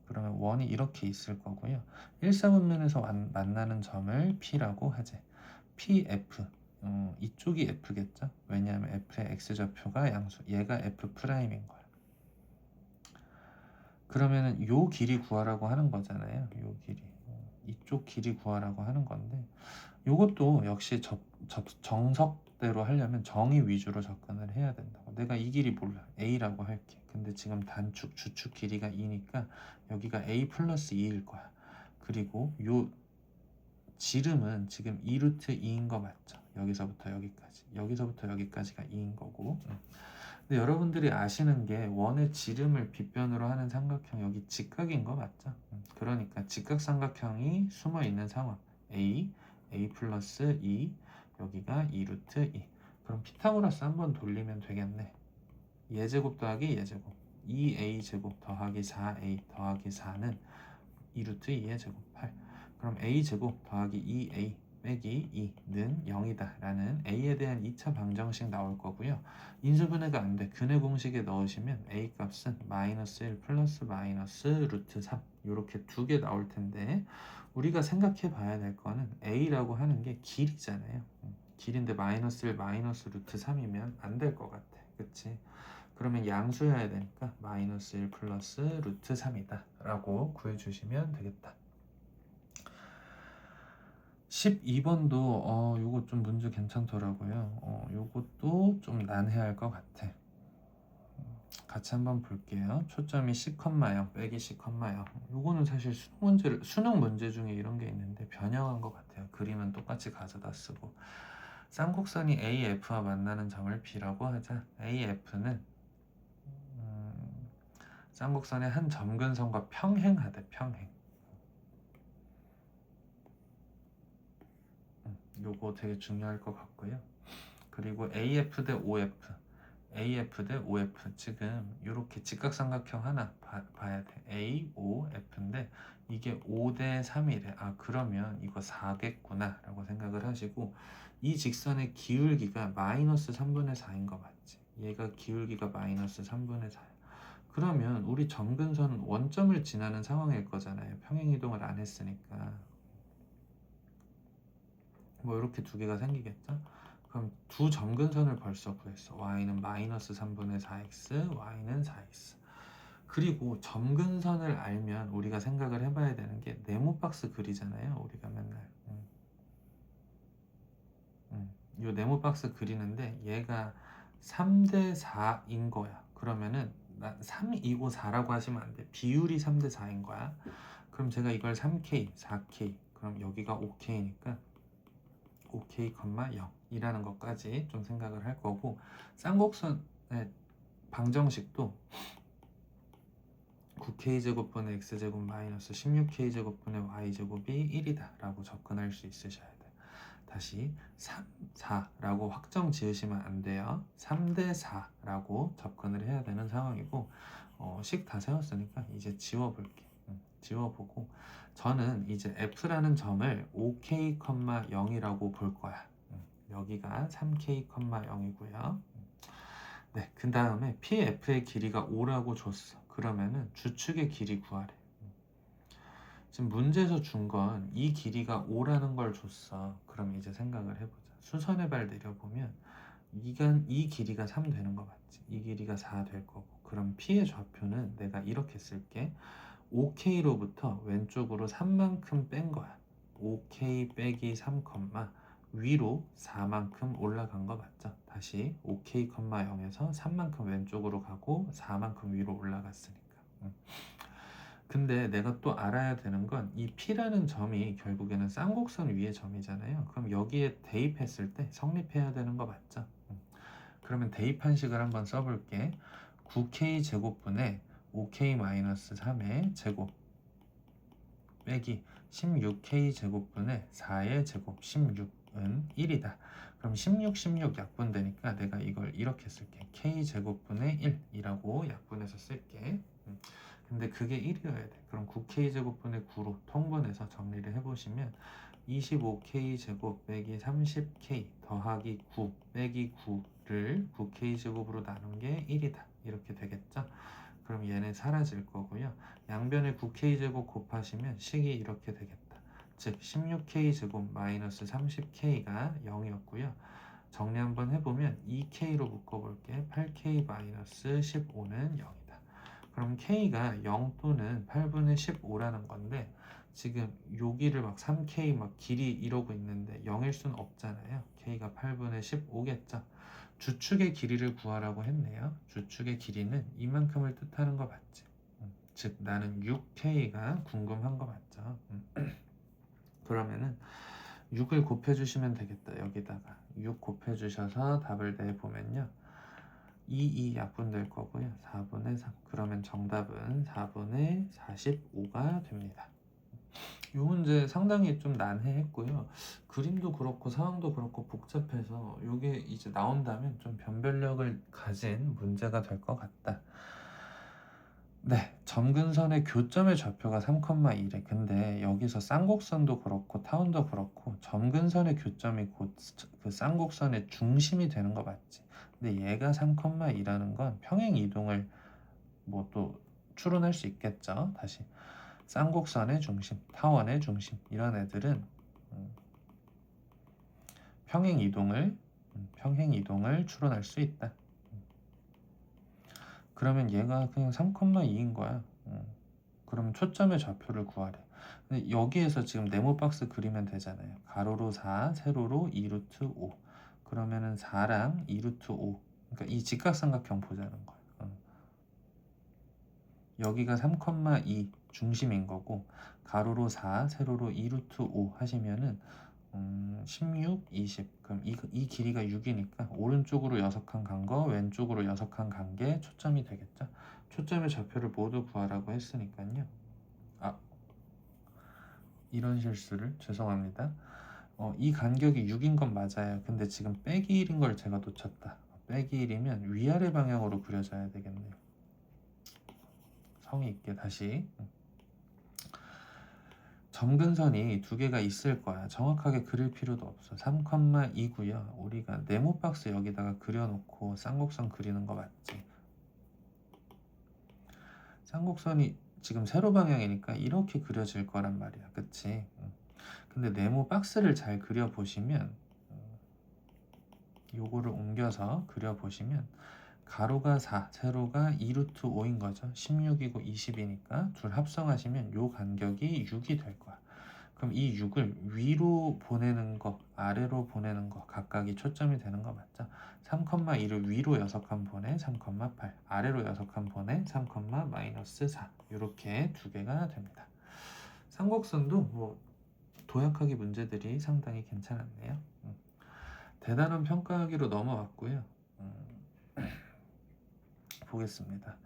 그러면 원이 이렇게 있을 거고요. 1사분면에서 만나는 점을 P라고 하지. PF 이쪽이 F겠죠? 왜냐하면 F의 X좌표가 양수, 얘가 F 프라임인 거야. 그러면은 요 길이 구하라고 하는 거잖아요. 요 길이 이쪽 길이 구하라고 하는 건데 요것도 역시 정석대로 하려면 정의 위주로 접근을 해야 된다고. 내가 이 길이 몰라. A라고 할게. 근데 지금 단축, 주축 길이가 2니까 여기가 A 플러스 2일 거야. 그리고 요 지름은 지금 2루트 2인 거 맞죠? 여기서부터 여기까지. 여기서부터 여기까지가 2인 거고. 근데 여러분들이 아시는 게 원의 지름을 빗변으로 하는 삼각형 여기 직각인 거 맞죠? 그러니까 직각삼각형이 숨어 있는 상황. A 플러스 2, 여기가 2루트 2. 그럼 피타고라스 한번 돌리면 되겠네. 예제곱 더하기 예제곱. 2a제곱 더하기 4a 더하기 4는 2루트 2의 제곱 8. 그럼 a제곱 더하기 2a 빼기 2는 0이다 라는 a에 대한 2차 방정식 나올 거고요. 인수분해가 안 돼. 근해 공식에 넣으시면 a 값은 마이너스 1 플러스 마이너스 루트 3 이렇게 두 개 나올 텐데 우리가 생각해 봐야 될 거는 a라고 하는 게 길이잖아요. 길인데 마이너스 1 마이너스 루트 3이면 안 될 것 같아. 그치? 그러면 양수여야 되니까 마이너스 1 플러스 루트 3이다 라고 구해주시면 되겠다. 12번도 요거 좀 문제 괜찮더라고요. 요것도 좀 난해할 것 같아. 같이 한번 볼게요. 초점이 C,0 빼기 C,0. 요거는 사실 수능 문제 중에 이런 게 있는데 변형한 것 같아요. 그림은 똑같이 가져다 쓰고 쌍곡선이 AF와 만나는 점을 B라고 하자. AF는 쌍곡선의 한 점근선과 평행하대. 평행. 요거 되게 중요할 것 같고요. 그리고 AF 대 OF, AF 대 OF 지금 이렇게 직각삼각형 하나 봐야 돼. A, O, F인데 이게 5 대 3이래. 그러면 이거 4겠구나 라고 생각을 하시고 이 직선의 기울기가 마이너스 3분의 4인 거 맞지? 얘가 기울기가 마이너스 3분의 4야. 그러면 우리 점근선 원점을 지나는 상황일 거잖아요. 평행이동을 안 했으니까. 뭐 이렇게 두 개가 생기겠죠? 그럼 두 점근선을 벌써 구했어. y는 마이너스 3분의 4x, y는 4x. 그리고 점근선을 알면 우리가 생각을 해봐야 되는 게 네모박스 그리잖아요. 우리가 맨날. 요 네모 박스 그리는데 얘가 3대 4인 거야. 그러면은 3이고 4라고 하시면 안 돼. 비율이 3대 4인 거야. 그럼 제가 이걸 3K, 4K, 그럼 여기가 5K니까 5K, 0이라는 것까지 좀 생각을 할 거고, 쌍곡선의 방정식도 9K제곱분의 X제곱 마이너스 16K제곱분의 Y제곱이 1이다 라고 접근할 수 있으셔야 돼요. 다시 3, 4라고 확정 지으시면 안 돼요. 3대 4라고 접근을 해야 되는 상황이고, 식 다 세웠으니까 이제 지워볼게. 지워보고 저는 이제 F라는 점을 5K, 0이라고 볼 거야. 여기가 3K, 0이고요. 네, 그 다음에 PF의 길이가 5라고 줬어. 그러면은 주축의 길이 구하래. 지금 문제에서 준 건 이 길이가 5라는 걸 줬어. 그럼 이제 생각을 해보자. 수선의 발 내려보면 이 길이가 3 되는 거 맞지? 이 길이가 4 될 거고. 그럼 P의 좌표는 내가 이렇게 쓸게. 5K로부터 왼쪽으로 3만큼 뺀 거야. 5K 빼기 3, 위로 4만큼 올라간 거 맞죠? 다시 5K, 0에서 3만큼 왼쪽으로 가고 4만큼 위로 올라갔으니까. 근데 내가 또 알아야 되는 건 이 P라는 점이 결국에는 쌍곡선 위의 점이잖아요. 그럼 여기에 대입했을 때 성립해야 되는 거 맞죠? 그러면 대입한 식을 한번 써볼게. 9K 제곱분의 5K-3의 제곱 빼기 16K 제곱분의 4의 제곱 16은 1이다. 그럼 16, 16 약분되니까 내가 이걸 이렇게 쓸게. K 제곱분의 1이라고 약분해서 쓸게. 근데 그게 1이어야 돼. 그럼 9K 제곱분의 9로 통분해서 정리를 해보시면 25K 제곱 빼기 30K 더하기 9 빼기 9를 9K 제곱으로 나눈 게 1이다. 이렇게 되겠죠? 그럼 얘는 사라질 거고요. 양변에 9K 제곱 곱하시면 식이 이렇게 되겠다. 즉 16K 제곱 마이너스 30K가 0이었고요. 정리 한번 해보면 2K로 묶어볼게. 8K 마이너스 15는 0이다. 그럼 K가 0 또는 8분의 15라는 건데 지금 여기를 막 3K 막 길이 이러고 있는데 0일 수는 없잖아요. K가 8분의 15겠죠. 주축의 길이를 구하라고 했네요. 주축의 길이는 이만큼을 뜻하는 거 맞지? 즉 나는 6K가 궁금한 거 맞죠? 그러면은 6을 곱해주시면 되겠다. 여기다가 6 곱해주셔서 답을 내보면요. 2 약분될 거고요. 4분의 3. 그러면 정답은 4분의 45가 됩니다. 이 문제 상당히 좀 난해했고요. 그림도 그렇고 상황도 그렇고 복잡해서 이게 이제 나온다면 좀 변별력을 가진 문제가 될 것 같다. 네, 점근선의 교점의 좌표가 3,2래. 근데 여기서 쌍곡선도 그렇고 타원도 그렇고 점근선의 교점이 곧 그 쌍곡선의 중심이 되는 거 맞지? 근데 얘가 3,2라는 건 평행 이동을 뭐 또 추론할 수 있겠죠. 다시 쌍곡선의 중심, 타원의 중심 이런 애들은 평행 이동을 추론할 수 있다. 그러면 얘가 그냥 3,2인 거야. 그러면 초점의 좌표를 구하래. 근데 여기에서 지금 네모 박스 그리면 되잖아요. 가로로 4, 세로로 2루트 5. 그러면은 4랑 2루트 5. 그러니까 이 직각삼각형 보자는 거예요. 여기가 3,2 중심인 거고 가로로 4, 세로로 2루트 5 하시면은 16, 20. 그럼 이 길이가 6이니까 오른쪽으로 6칸 간 거, 왼쪽으로 6칸 간 게 초점이 되겠죠. 초점의 좌표를 모두 구하라고 했으니까요. 이런 실수를 죄송합니다. 이 간격이 6인 건 맞아요. 근데 지금 빼기 1인 걸 제가 놓쳤다. 빼기 1이면 위아래 방향으로 그려져야 되겠네요. 성의 있게 다시. 점근선이 두 개가 있을 거야. 정확하게 그릴 필요도 없어. 3,2고요. 우리가 네모 박스 여기다가 그려놓고 쌍곡선 그리는 거 맞지? 쌍곡선이 지금 세로 방향이니까 이렇게 그려질 거란 말이야. 그치? 근데 네모 박스를 잘 그려보시면 요거를 옮겨서 그려보시면 가로가 4, 세로가 2루트 5인 거죠. 16이고 20이니까 둘 합성하시면 요 간격이 6이 될 거야. 그럼 이 6을 위로 보내는 거, 아래로 보내는 거 각각이 초점이 되는 거 맞죠? 3,2를 위로 6칸 보내 3,8, 아래로 6칸 보내 3,-4 이렇게 두 개가 됩니다. 삼곡선도 뭐 도약하기 문제들이 상당히 괜찮았네요. 대단원 평가하기로 넘어왔고요. 보겠습니다.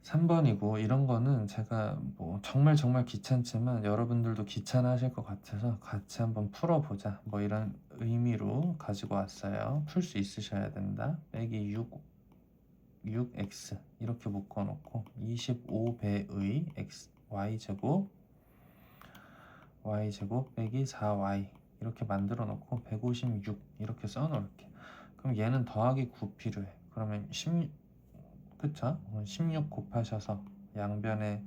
3번이고 이런 거는 제가 뭐 정말 귀찮지만 여러분들도 귀찮아하실 것 같아서 같이 한번 풀어보자 뭐 이런 의미로 가지고 왔어요. 풀 수 있으셔야 된다. 빼기 6x 이렇게 묶어놓고 25배의 x y제곱 빼기 4y 이렇게 만들어 놓고 156 이렇게 써 놓을게. 그럼 얘는 더하기 9 필요해. 그러면 16 그쵸? 16 곱하셔서 양변에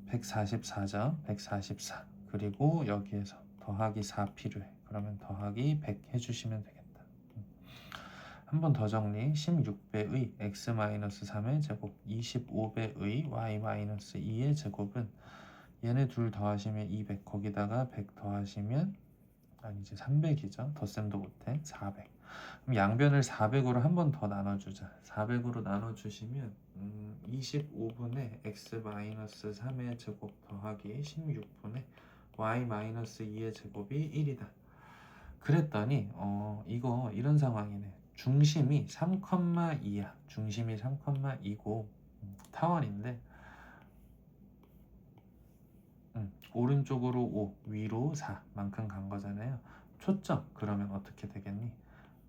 144죠. 144 그리고 여기에서 더하기 4 필요해. 그러면 더하기 100 해주시면 되겠다. 한 번 더 정리. 16배의 x-3의 제곱 25배의 y-2의 제곱은 얘네 둘 더하시면 200 거기다가 100 더하시면 아니지 300이죠. 덧셈도 못해 400. 그럼 양변을 400으로 한 번 더 나눠주자. 400으로 나눠주시면 25분의 x-3의 제곱 더하기 16분의 y-2의 제곱이 1이다. 그랬더니 이거 이런 상황이네. 중심이 3,2야. 중심이 3,2고 타원인데 오른쪽으로 5, 위로 4만큼 간 거잖아요. 초점 그러면 어떻게 되겠니?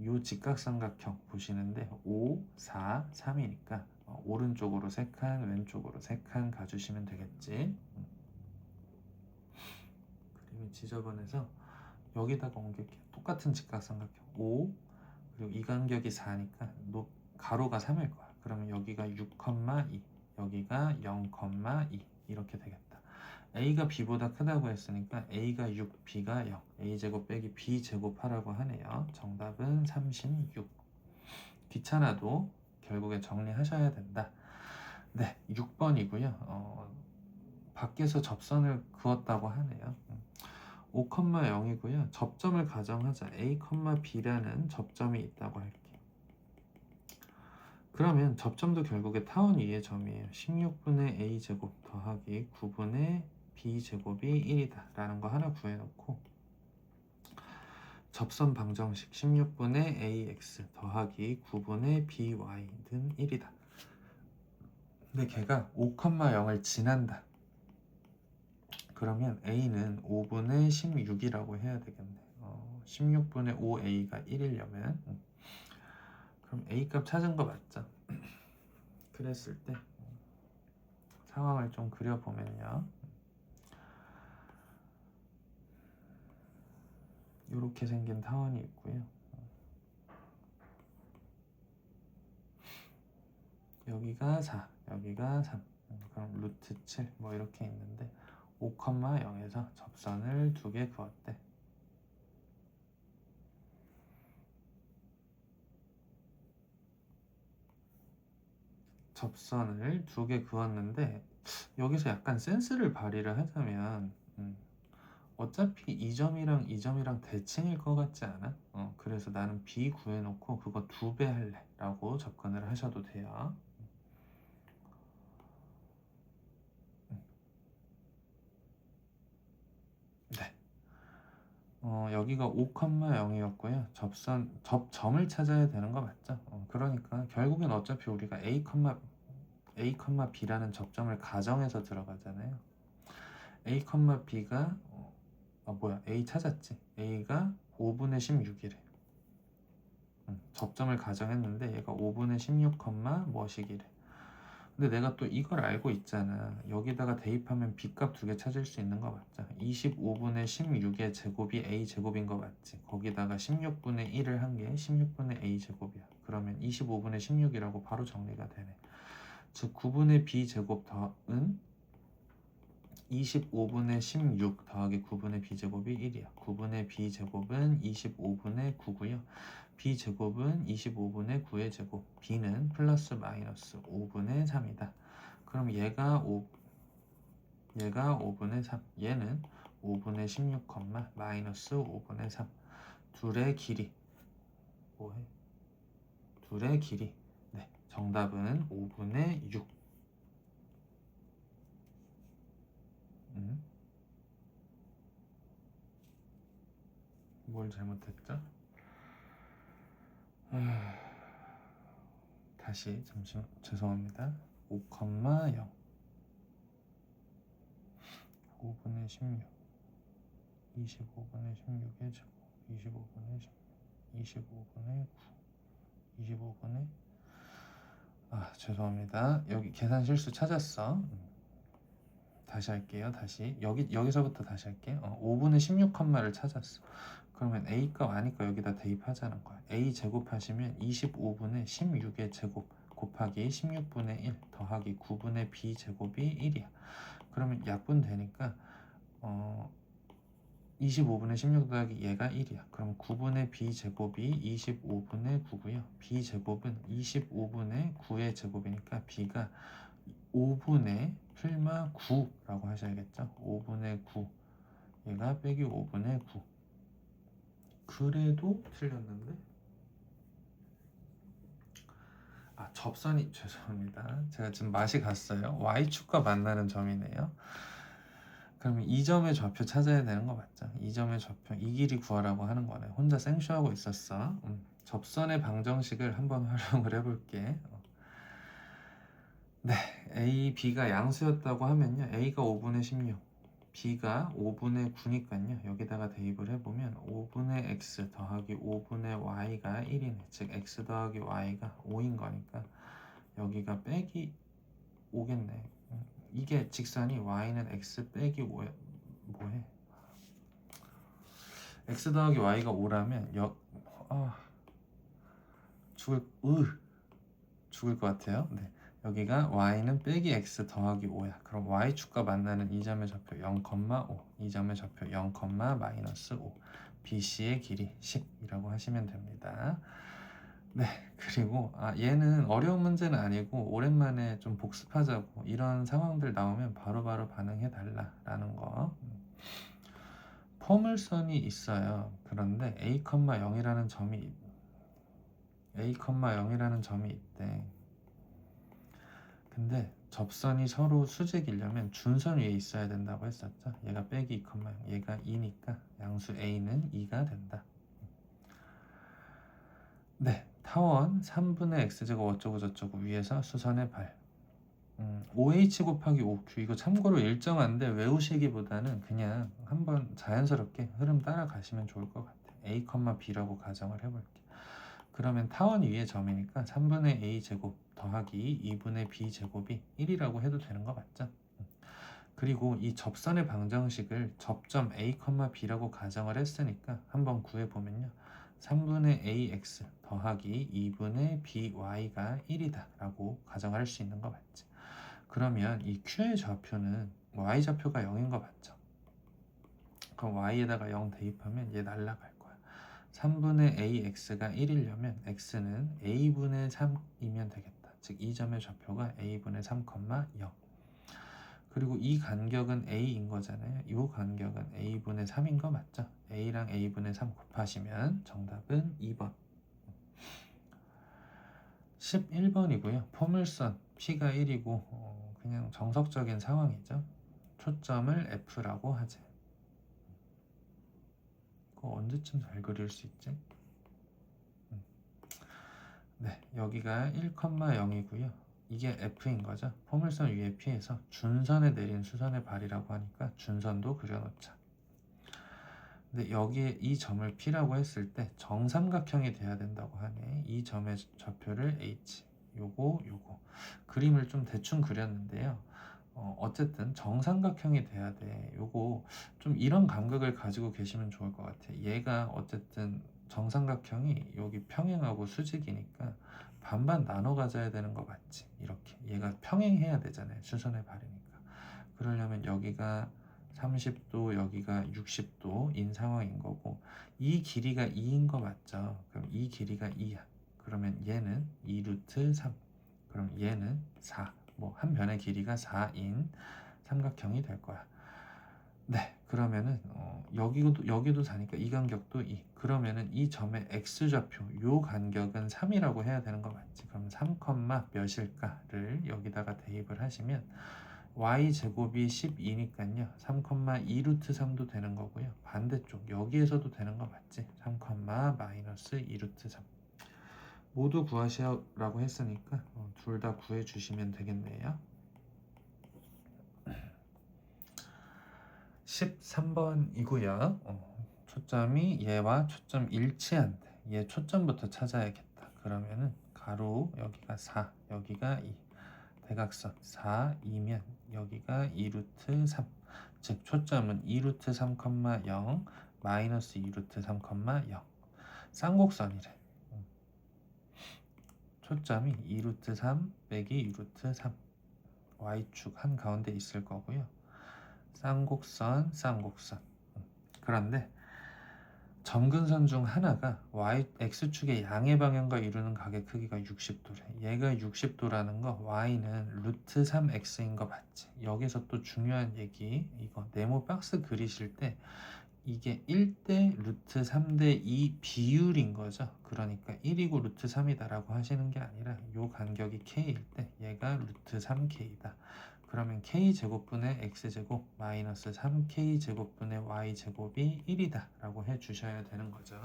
요 직각삼각형 보시는데 5, 4, 3이니까 오른쪽으로 3칸, 왼쪽으로 3칸 가주시면 되겠지. 그림이 지저분해서 여기다가 옮길게요. 똑같은 직각삼각형 5, 그리고 이 간격이 4니까 가로가 3일 거야. 그러면 여기가 6,2, 여기가 0,2 이렇게 되겠다. a가 b보다 크다고 했으니까 a가 6, b가 0, a제곱 빼기 b제곱 하라고 하네요. 정답은 36. 귀찮아도 결국에 정리하셔야 된다. 네, 6번이고요. 밖에서 접선을 그었다고 하네요. 5,0이고요. 접점을 가정하자. a, b라는 접점이 있다고 할게. 그러면 접점도 결국에 타원 위의 점이에요. 16분의 a제곱 더하기 9분의 b제곱이 1이다 라는 거 하나 구해놓고 접선 방정식 16분의 ax 더하기 9분의 by는 1이다. 근데 걔가 5,0을 지난다. 그러면 a는 5분의 16이라고 해야 되겠네. 16분의 5a가 1이려면 그럼 a 값 찾은 거 맞죠? 그랬을 때 상황을 좀 그려보면요. 이렇게 생긴 타원이 있고요. 여기가 4, 여기가 3, 그럼 루트 7 뭐 이렇게 있는데 5,0에서 접선을 2개 그었대. 접선을 2개 그었는데 여기서 약간 센스를 발휘를 하자면 어차피 이 점이랑 이 점이랑 대칭일 것 같지 않아? 그래서 나는 b 구해놓고 그거 2배 할래 라고 접근을 하셔도 돼요. 네. 여기가 5,0이었고요. 접점을 찾아야 되는 거 맞죠? 그러니까 결국엔 어차피 우리가 a, b라는 접점을 가정해서 들어가잖아요. a, b가 a 찾았지? a가 5분의 16이래. 접점을 가정했는데 얘가 5분의 16, 뭐시기래. 근데 내가 또 이걸 알고 있잖아. 여기다가 대입하면 b값 2개 찾을 수 있는 거 맞죠? 25분의 16의 제곱이 a제곱인 거 맞지? 거기다가 16분의 1을 한 게 16분의 a제곱이야. 그러면 25분의 16이라고 바로 정리가 되네. 즉 9분의 b제곱 더은 25분의 16 더하기 9분의 b제곱이 1이야. 9분의 b제곱은 25분의 9고요. b제곱은 25분의 9의 제곱. b는 플러스 마이너스 5분의 3이다. 그럼 얘가 얘가 5분의 3, 얘는 5분의 16, 마이너스 5분의 3. 둘의 길이 뭐해? 둘의 길이. 네, 정답은 5분의 6. 뭘 잘못했죠? 다시 잠시만 죄송합니다. 5, 0 5분의 16 25분의 16의 제곱 25분의 16 25분의 9 25분의 죄송합니다. 여기 계산 실수 찾았어. 다시 할게요. 다시 여기서부터 다시 할게요. 5분의 16를 찾았어. 그러면 A값 아니까 여기다 대입하자는 거야. A 제곱하시면 25분의 16의 제곱 곱하기 16분의 1 더하기 9분의 B 제곱이 1이야. 그러면 약분 되니까 25분의 16 더하기 얘가 1이야. 그럼 9분의 B 제곱이 25분의 9고요. B 제곱은 25분의 9의 제곱이니까 B가 5분의 풀마 9라고 하셔야겠죠. 5분의 9 얘가 빼기 5분의 9. 그래도 틀렸는데? 접선이 죄송합니다. 제가 지금 맛이 갔어요. Y축과 만나는 점이네요. 그럼 이 점의 좌표 찾아야 되는 거 맞죠? 이 점의 좌표, 이 길이 구하라고 하는 거네. 혼자 생쇼하고 있었어. 접선의 방정식을 한번 활용을 해볼게. 네, A, B가 양수였다고 하면요. A가 5분의 16, B가 5분의 9니까요. 여기다가 대입을 해보면 5분의 X 더하기 5분의 Y가 1이네. 즉 X 더하기 Y가 5인 거니까 여기가 빼기 5겠네. 이게 직선이 Y는 X 빼기 5야. 뭐해? X 더하기 Y가 5라면 죽을 것 같아요. 네. 여기가 y는 빼기 x 더하기 5야. 그럼 y축과 만나는 이 점의 좌표 0,5, 이 점의 좌표 0, 마이너스 5. BC의 길이 10이라고 하시면 됩니다. 네, 그리고 얘는 어려운 문제는 아니고 오랜만에 좀 복습하자고 이런 상황들 나오면 바로바로 반응해 달라라는 거. 포물선이 있어요. 그런데 a,0이라는 점이 있대. 근데 접선이 서로 수직이려면 준선 위에 있어야 된다고 했었죠. 얘가 빼기 2, 얘가 2니까 양수 A는 2가 된다. 네, 타원 3분의 x제곱 어쩌고 저쩌고 위에서 수선의 발 5h 곱하기 5q 이거 참고로 일정한데 외우시기보다는 그냥 한번 자연스럽게 흐름 따라가시면 좋을 것 같아요. A, B라고 가정을 해볼게요. 그러면 타원 위의 점이니까 3분의 a 제곱 더하기 2분의 b 제곱이 1이라고 해도 되는 거 맞죠? 그리고 이 접선의 방정식을 접점 a, b라고 가정을 했으니까 한번 구해보면요. 3분의 ax 더하기 2분의 by가 1이다 라고 가정할 수 있는 거 맞지? 그러면 이 q의 좌표는 y좌표가 0인 거 맞죠? 그럼 y에다가 0 대입하면 얘 날라갈 3분의 ax가 1이려면 x는 a분의 3이면 되겠다. 즉 이 점의 좌표가 a분의 3, 0. 그리고 이 간격은 a인 거잖아요. 이 간격은 a분의 3인 거 맞죠? a랑 a분의 3 곱하시면 정답은 2번. 11번이고요. 포물선 P가 1이고 그냥 정석적인 상황이죠. 초점을 F라고 하지. 언제쯤 잘 그릴 수 있지? 네, 여기가 1,0이고요. 이게 F인 거죠. 포물선 위에 P에서 준선에 내린 수선의 발이라고 하니까 준선도 그려놓자. 근데 여기에 이 점을 P라고 했을 때 정삼각형이 돼야 된다고 하네. 이 점의 좌표를 H, 요거 그림을 좀 대충 그렸는데요. 어쨌든 정삼각형이 돼야 돼. 요거 좀 이런 감각을 가지고 계시면 좋을 것 같아. 얘가 어쨌든 정삼각형이 여기 평행하고 수직이니까 반반 나눠 가져야 되는 거 맞지? 이렇게 얘가 평행해야 되잖아요. 수선의 발이니까. 그러려면 여기가 30도, 여기가 60도인 상황인 거고 이 길이가 2인 거 맞죠? 그럼 이 길이가 2야. 그러면 얘는 2루트 3. 그럼 얘는 4. 한 변의 길이가 4인 삼각형이 될 거야. 네, 그러면은 여기도 4니까 이 간격도 2. 그러면은 이 점의 x좌표 요 간격은 3이라고 해야 되는 거 맞지? 그럼 3, 몇일까를 여기다가 대입을 하시면 y제곱이 12니까요. 3, 2 루트 3도 되는 거고요. 반대쪽 여기에서도 되는 거 맞지? 3, 마이너스 2 루트 3. 모두 구하시라고 했으니까 둘 다 구해주시면 되겠네요. 13번이고요. 초점이 얘와 초점 일치한대. 얘 초점부터 찾아야겠다. 그러면은 가로 여기가 4, 여기가 2. 대각선 4, 2면 여기가 2 루트 3. 즉 초점은 2 루트 3, 0, 마이너스 2 루트 3, 0. 쌍곡선이래. 초점이 2 루트 3 빼기 2 루트 3. y축 한가운데 있을 거고요. 쌍곡선. 그런데 점근선 중 하나가 x축의 양의 방향과 이루는 각의 크기가 60도래. 얘가 60도라는 거 y는 루트 3x인 거 맞지? 여기서 또 중요한 얘기, 이거 네모 박스 그리실 때 이게 1대 루트 3대 2 비율인 거죠. 그러니까 1이고 루트 3이다 라고 하시는 게 아니라 요 간격이 k일 때 얘가 루트 3k다. 그러면 k제곱분의 x제곱 마이너스 3k제곱분의 y제곱이 1이다 라고 해주셔야 되는 거죠.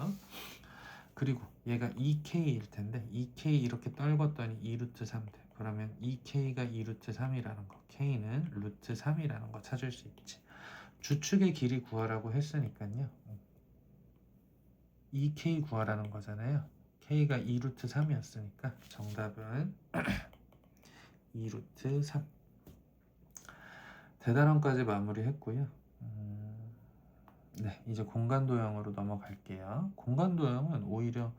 그리고 얘가 2k일 텐데 2k 이렇게 떨궜더니 2 루트 3 돼. 그러면 2k가 2 루트 3이라는 거, k는 루트 3이라는 거 찾을 수 있지. 주축의 길이 구하라고 했으니까요. 2k 구하라는 거잖아요. k가 2 루트 3이었으니까 정답은 2 루트 3. 대단원까지 마무리했고요. 네, 이제 공간도형으로 넘어갈게요. 공간도형은 오히려